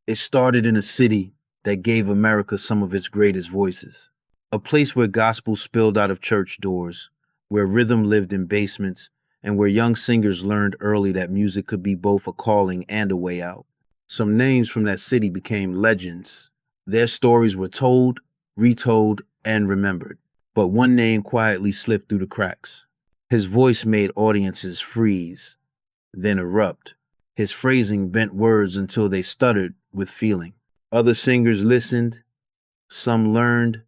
It started in a city that gave America some of its greatest voices. A place where gospel spilled out of church doors, where rhythm lived in basements, and where young singers learned early that music could be both a calling and a way out. Some names from that city became legends. Their stories were told, retold, and remembered. But one name quietly slipped through the cracks. His voice made audiences freeze, then erupt. His phrasing bent words until they stuttered with feeling. Other singers listened, some learned,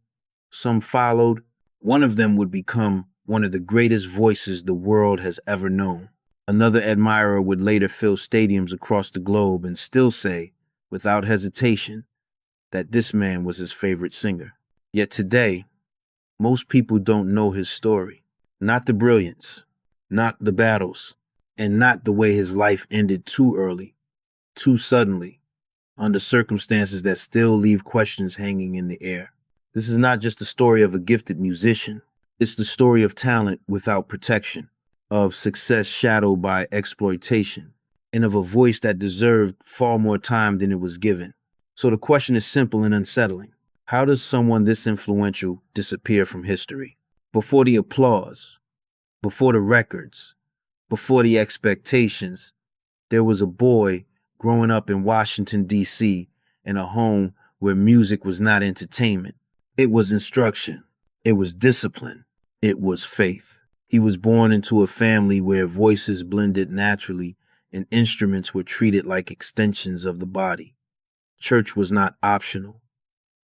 some followed. One of them would become one of the greatest voices the world has ever known. Another admirer would later fill stadiums across the globe and still say, without hesitation, that this man was his favorite singer. Yet today, most people don't know his story. Not the brilliance, not the battles, and not the way his life ended too early, too suddenly, under circumstances that still leave questions hanging in the air. This is not just the story of a gifted musician. It's the story of talent without protection, of success shadowed by exploitation, and of a voice that deserved far more time than it was given. So the question is simple and unsettling. How does someone this influential disappear from history? Before the applause, before the records, before the expectations, there was a boy growing up in Washington, D.C., in a home where music was not entertainment. It was instruction. It was discipline. It was faith. He was born into a family where voices blended naturally and instruments were treated like extensions of the body. Church was not optional.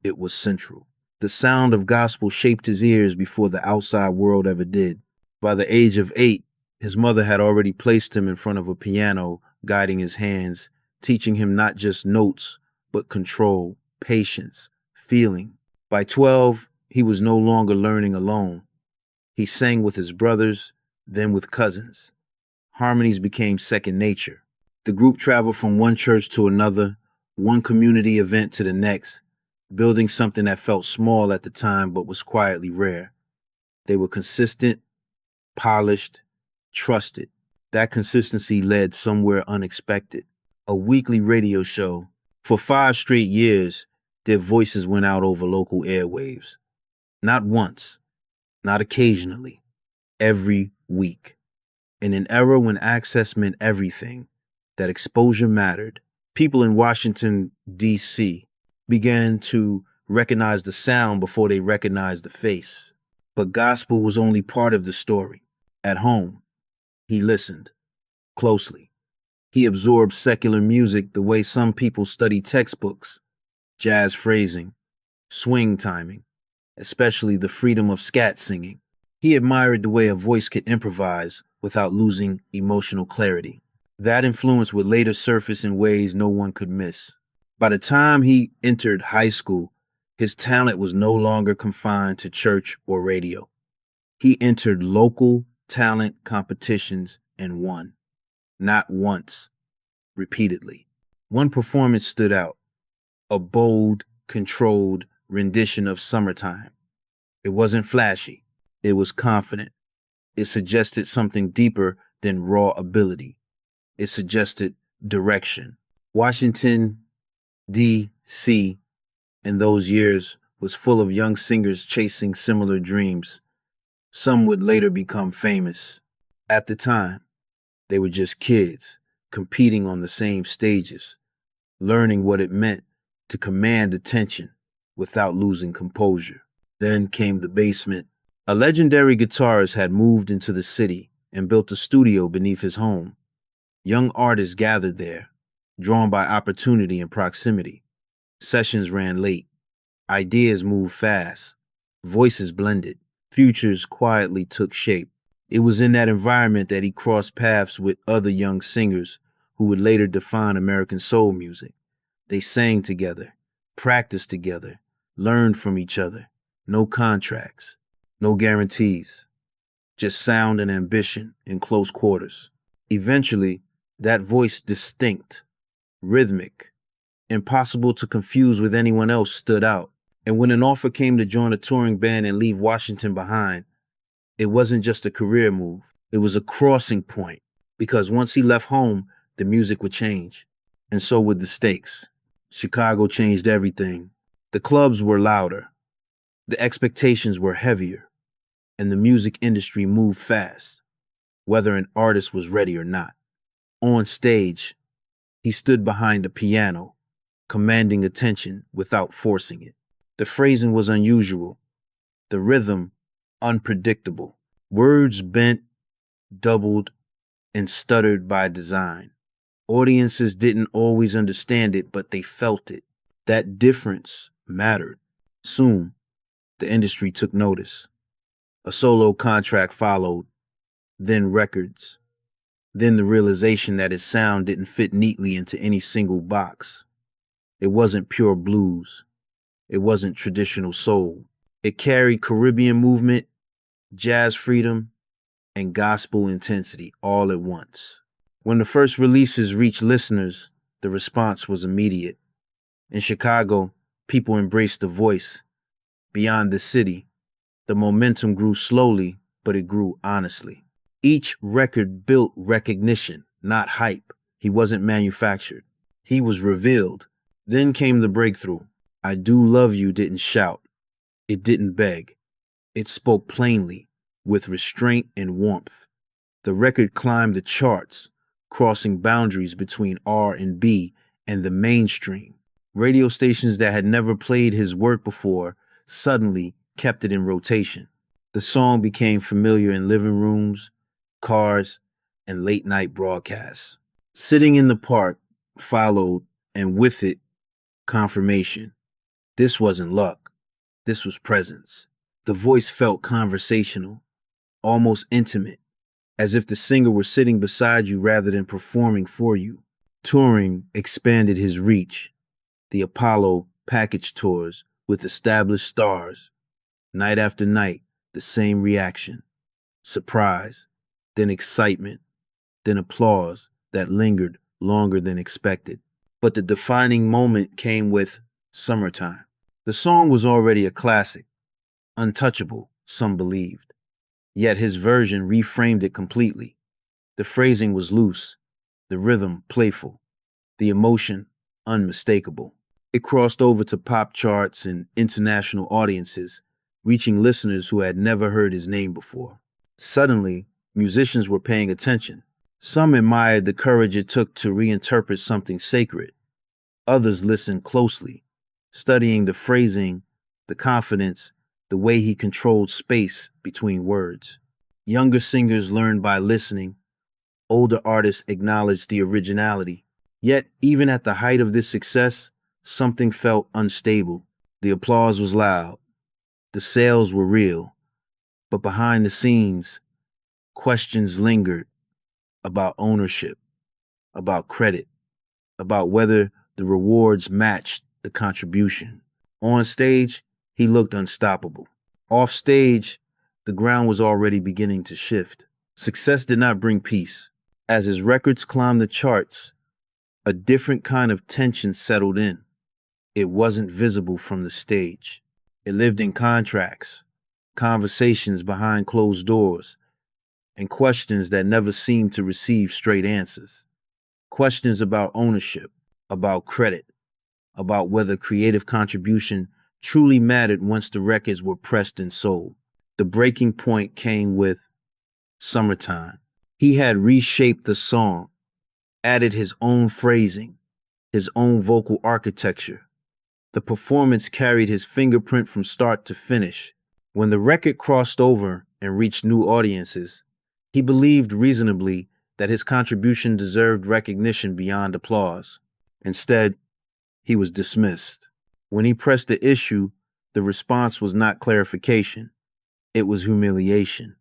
It was central. The sound of gospel shaped his ears before the outside world ever did. By the age of 8, his mother had already placed him in front of a piano, guiding his hands, teaching him not just notes, but control, patience, feeling. By 12, he was no longer learning alone. He sang with his brothers, then with cousins. Harmonies became second nature. The group traveled from one church to another, one community event to the next, building something that felt small at the time but was quietly rare. They were consistent, polished, trusted. That consistency led somewhere unexpected. A weekly radio show. For 5 straight years, their voices went out over local airwaves. Not once, not occasionally, every week. In an era when access meant everything, that exposure mattered, people in Washington, D.C. began to recognize the sound before they recognized the face. But gospel was only part of the story. At home, he listened closely. He absorbed secular music the way some people study textbooks, jazz phrasing, swing timing, especially the freedom of scat singing. He admired the way a voice could improvise without losing emotional clarity. That influence would later surface in ways no one could miss. By the time he entered high school, his talent was no longer confined to church or radio. He entered local talent competitions and won. Not once, repeatedly. One performance stood out, a bold, controlled rendition of Summertime. It wasn't flashy. It was confident. It suggested something deeper than raw ability. It suggested direction. Washington, D.C., in those years was full of young singers chasing similar dreams. Some would later become famous. At the time, they were just kids, competing on the same stages, learning what it meant to command attention without losing composure. Then came the basement. A legendary guitarist had moved into the city and built a studio beneath his home. Young artists gathered there, drawn by opportunity and proximity. Sessions ran late. Ideas moved fast. Voices blended. Futures quietly took shape. It was in that environment that he crossed paths with other young singers who would later define American soul music. They sang together, practiced together, learned from each other. No contracts, no guarantees, just sound and ambition in close quarters. Eventually, that voice distinct, rhythmic, impossible to confuse with anyone else stood out. And when an offer came to join a touring band and leave Washington behind, it wasn't just a career move. It was a crossing point because once he left home, the music would change. And so would the stakes. Chicago changed everything. The clubs were louder, the expectations were heavier, and the music industry moved fast, whether an artist was ready or not. On stage, he stood behind a piano, commanding attention without forcing it. The phrasing was unusual, the rhythm unpredictable. Words bent, doubled, and stuttered by design. Audiences didn't always understand it, but they felt it. That difference mattered. Soon, the industry took notice. A solo contract followed, then records, then the realization that his sound didn't fit neatly into any single box. It wasn't pure blues. It wasn't traditional soul. It carried Caribbean movement, jazz freedom, and gospel intensity all at once. When the first releases reached listeners, the response was immediate. In Chicago, people embraced the voice. Beyond the city, the momentum grew slowly, but it grew honestly. Each record built recognition, not hype. He wasn't manufactured. He was revealed. Then came the breakthrough. I Do Love You didn't shout. It didn't beg. It spoke plainly, with restraint and warmth. The record climbed the charts, crossing boundaries between R&B and the mainstream. Radio stations that had never played his work before suddenly kept it in rotation. The song became familiar in living rooms, cars, and late night broadcasts. Sitting in the Park followed, and with it, confirmation. This wasn't luck. This was presence. The voice felt conversational, almost intimate, as if the singer were sitting beside you rather than performing for you. Touring expanded his reach. The Apollo package tours with established stars. Night after night, the same reaction. Surprise, then excitement, then applause that lingered longer than expected. But the defining moment came with Summertime. The song was already a classic, untouchable, some believed. Yet his version reframed it completely. The phrasing was loose, the rhythm playful, the emotion unmistakable. It crossed over to pop charts and international audiences, reaching listeners who had never heard his name before. Suddenly, musicians were paying attention. Some admired the courage it took to reinterpret something sacred. Others listened closely, studying the phrasing, the confidence, the way he controlled space between words. Younger singers learned by listening. Older artists acknowledged the originality. Yet, even at the height of this success, something felt unstable. The applause was loud. The sales were real. But behind the scenes, questions lingered about ownership, about credit, about whether the rewards matched the contribution. On stage, he looked unstoppable. Off stage, the ground was already beginning to shift. Success did not bring peace. As his records climbed the charts, a different kind of tension settled in. It wasn't visible from the stage. It lived in contracts, conversations behind closed doors, and questions that never seemed to receive straight answers. Questions about ownership, about credit, about whether creative contribution truly mattered once the records were pressed and sold. The breaking point came with Summertime. He had reshaped the song, added his own phrasing, his own vocal architecture. The performance carried his fingerprint from start to finish. When the record crossed over and reached new audiences, he believed reasonably that his contribution deserved recognition beyond applause. Instead, he was dismissed. When he pressed the issue, the response was not clarification. It was humiliation.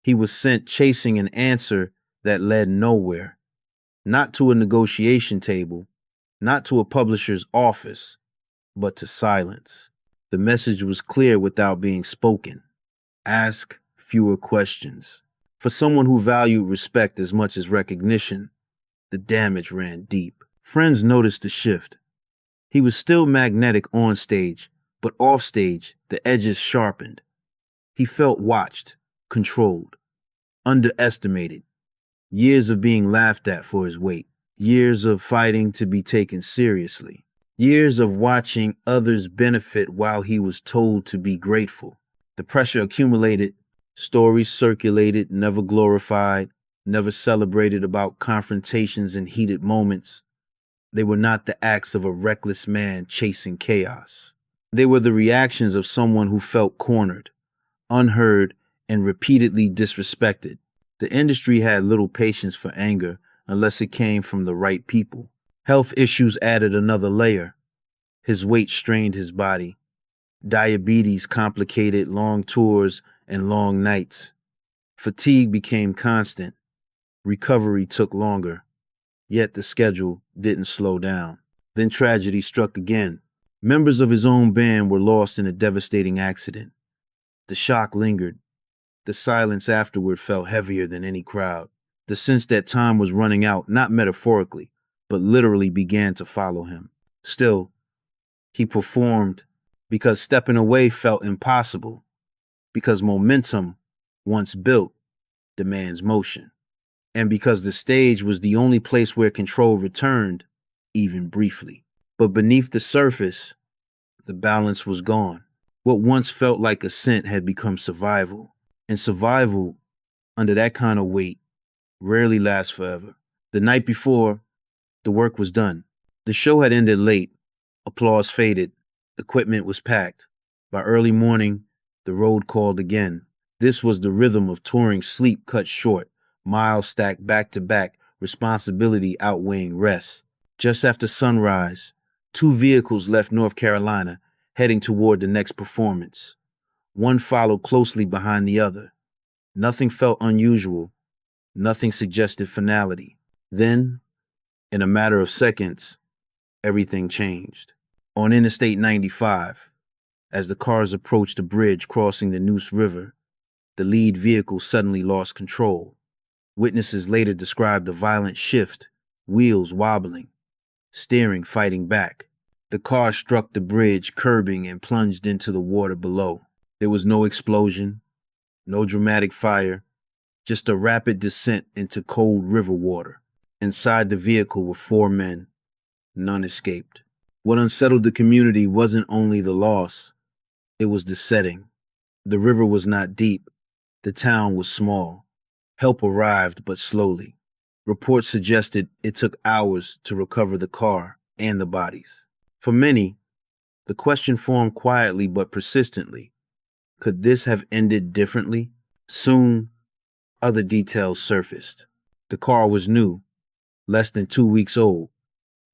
He was sent chasing an answer that led nowhere. Not to a negotiation table, not to a publisher's office, but to silence. The message was clear without being spoken. Ask fewer questions. For someone who valued respect as much as recognition, the damage ran deep. Friends noticed the shift. He was still magnetic on stage, but off stage, the edges sharpened. He felt watched, controlled, underestimated. Years of being laughed at for his weight. Years of fighting to be taken seriously. Years of watching others benefit while he was told to be grateful. The pressure accumulated, stories circulated, never glorified, never celebrated about confrontations and heated moments. They were not the acts of a reckless man chasing chaos. They were the reactions of someone who felt cornered, unheard, and repeatedly disrespected. The industry had little patience for anger unless it came from the right people. Health issues added another layer. His weight strained his body. Diabetes complicated long tours and long nights. Fatigue became constant. Recovery took longer. Yet the schedule didn't slow down. Then tragedy struck again. Members of his own band were lost in a devastating accident. The shock lingered. The silence afterward felt heavier than any crowd. The sense that time was running out, not metaphorically, but literally began to follow him. Still, he performed because stepping away felt impossible, because momentum, once built, demands motion, and because the stage was the only place where control returned, even briefly. But beneath the surface, the balance was gone. What once felt like ascent had become survival, and survival, under that kind of weight, rarely lasts forever. The night before, the work was done. The show had ended late. Applause faded. Equipment was packed. By early morning, the road called again. This was the rhythm of touring, sleep cut short, miles stacked back to back, responsibility outweighing rest. Just after sunrise, two vehicles left North Carolina, heading toward the next performance. One followed closely behind the other. Nothing felt unusual. Nothing suggested finality. Then, in a matter of seconds, everything changed. On Interstate 95, as the cars approached a bridge crossing the Neuse River, the lead vehicle suddenly lost control. Witnesses later described the violent shift, wheels wobbling, steering fighting back. The car struck the bridge, curbing, and plunged into the water below. There was no explosion, no dramatic fire, just a rapid descent into cold river water. Inside the vehicle were four men. None escaped. What unsettled the community wasn't only the loss, it was the setting. The river was not deep. The town was small. Help arrived, but slowly. Reports suggested it took hours to recover the car and the bodies. For many, the question formed quietly but persistently. Could this have ended differently? Soon, other details surfaced. The car was new, less than 2 weeks old.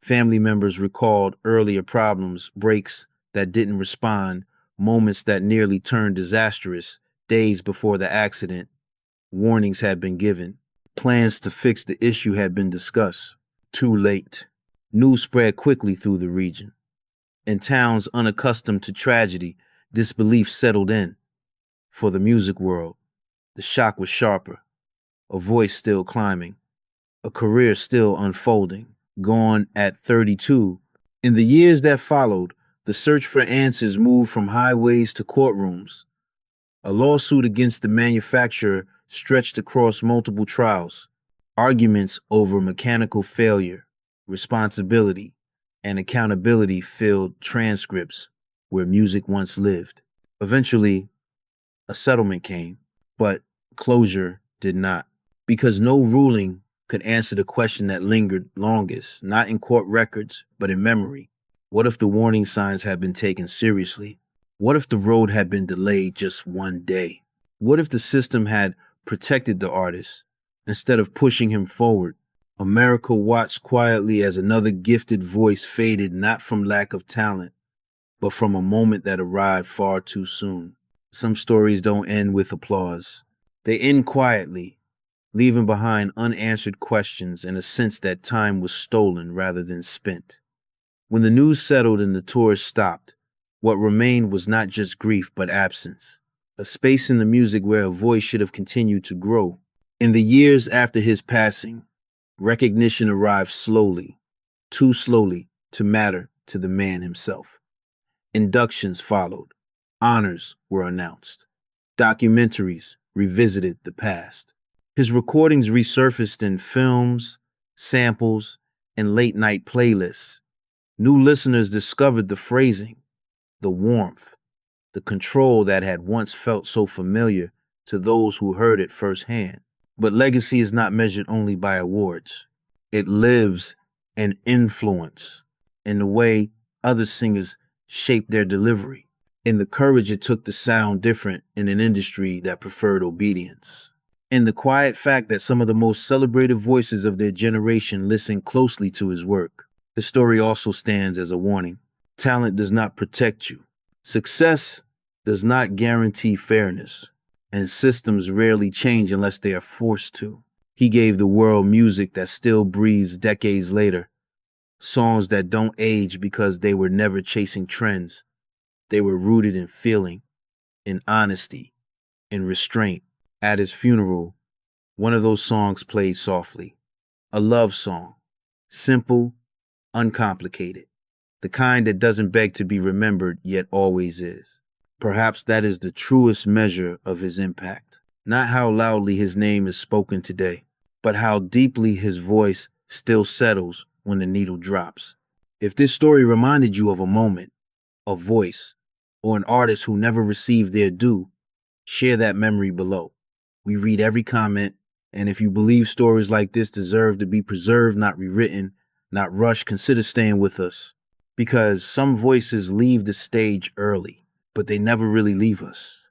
Family members recalled earlier problems, brakes that didn't respond, moments that nearly turned disastrous. Days before the accident, warnings had been given. Plans to fix the issue had been discussed. Too late. News spread quickly through the region. In towns unaccustomed to tragedy, disbelief settled in. For the music world, the shock was sharper. A voice still climbing. A career still unfolding. Gone at 32. In the years that followed, the search for answers moved from highways to courtrooms. A lawsuit against the manufacturer stretched across multiple trials. Arguments over mechanical failure, responsibility, and accountability filled transcripts where music once lived. Eventually, a settlement came, but closure did not, because no ruling could answer the question that lingered longest, not in court records, but in memory. What if the warning signs had been taken seriously? What if the road had been delayed just one day? What if the system had protected the artist instead of pushing him forward? America watched quietly as another gifted voice faded, not from lack of talent, but from a moment that arrived far too soon. Some stories don't end with applause. They end quietly, leaving behind unanswered questions and a sense that time was stolen rather than spent. When the news settled and the tours stopped, what remained was not just grief but absence, a space in the music where a voice should have continued to grow. In the years after his passing, recognition arrived slowly, too slowly to matter to the man himself. Inductions followed, honors were announced, documentaries revisited the past. His recordings resurfaced in films, samples, and late-night playlists. New listeners discovered the phrasing, the warmth, the control that had once felt so familiar to those who heard it firsthand. But legacy is not measured only by awards. It lives in influence, in the way other singers shape their delivery, in the courage it took to sound different in an industry that preferred obedience, in the quiet fact that some of the most celebrated voices of their generation listened closely to his work. His story also stands as a warning. Talent does not protect you. Success does not guarantee fairness, and systems rarely change unless they are forced to. He gave the world music that still breathes decades later, songs that don't age because they were never chasing trends. They were rooted in feeling, in honesty, in restraint. At his funeral, one of those songs played softly, a love song, simple, uncomplicated, the kind that doesn't beg to be remembered yet always is. Perhaps that is the truest measure of his impact. Not how loudly his name is spoken today, but how deeply his voice still settles when the needle drops. If this story reminded you of a moment, a voice, or an artist who never received their due, share that memory below. We read every comment, and if you believe stories like this deserve to be preserved, not rewritten, not rushed, consider staying with us. Because some voices leave the stage early, but they never really leave us.